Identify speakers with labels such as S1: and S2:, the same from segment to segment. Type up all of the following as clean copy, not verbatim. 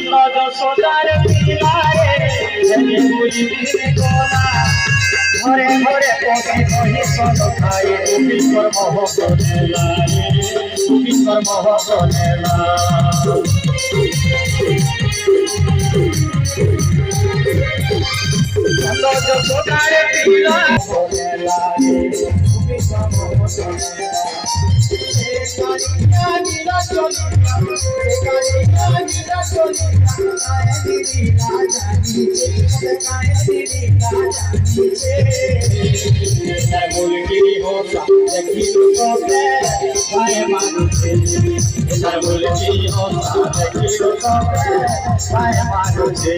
S1: যশোদার পিলারে জেনে বুঝিলে গোলা ঘরে ঘরে পথে কহি সদ খাই তুমি কর্ম হবনেলা তুমি কর্ম হবনেলা যশোদার পিলারে হবনেলা তুমি কর্ম হবনেলা मुलगी होता देखी तो भाई मानुषे मुलगी होता देखी तो भाई मानुषे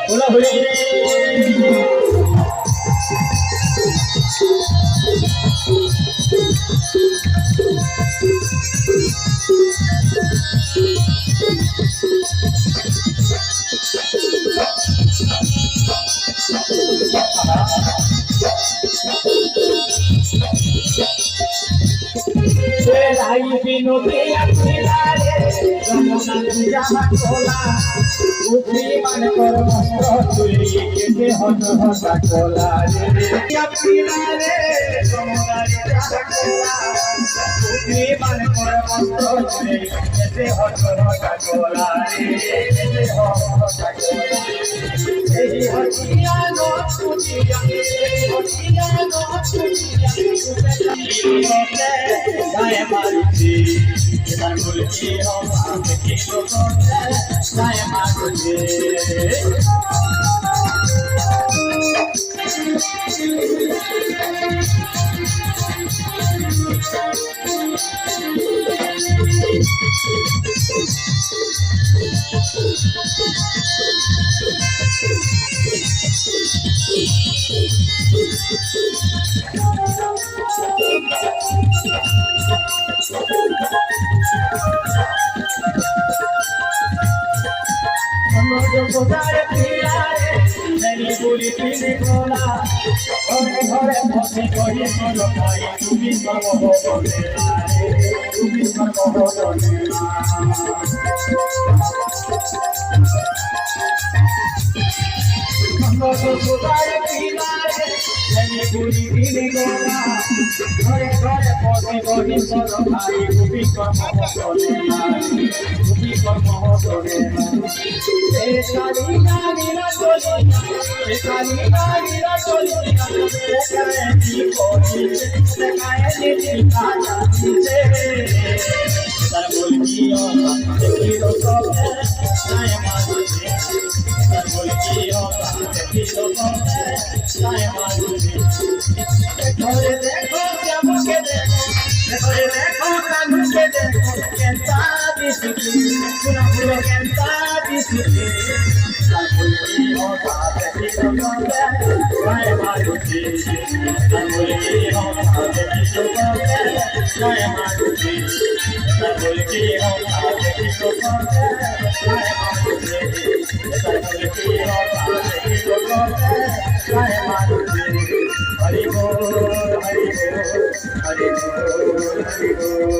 S1: बोला हुई लाई बिनोदी अखिलारे जमुना जहाँ कोला उठी मन कर मस्त तुली के हट हटा कोला रे अखिलारे जमुना जहाँ कोला उठी मन कर मस्त तुली के हट हटा कोला रे हट हटा कोला एही हटिया नो तुझिया हटिया नो तुझिया गाय मारुति इधर मुलगी हो बात की तो गाय मारुति যশোদার পিলারে জেনে বুঝিলে গোলা ঘরে ঘরে পথে কহি সদ খাই তুমি কর্ম হবনেলা তুমি কর্ম হবনেলা যশোদার পিলারে জেনে বুঝিলে গোলা ঘরে ঘরে পথে কহি সদ খাই তুমি কর্ম হবনেলা তুমি কর্ম হবনেলা हरि बोल हरि बोल हरि बोल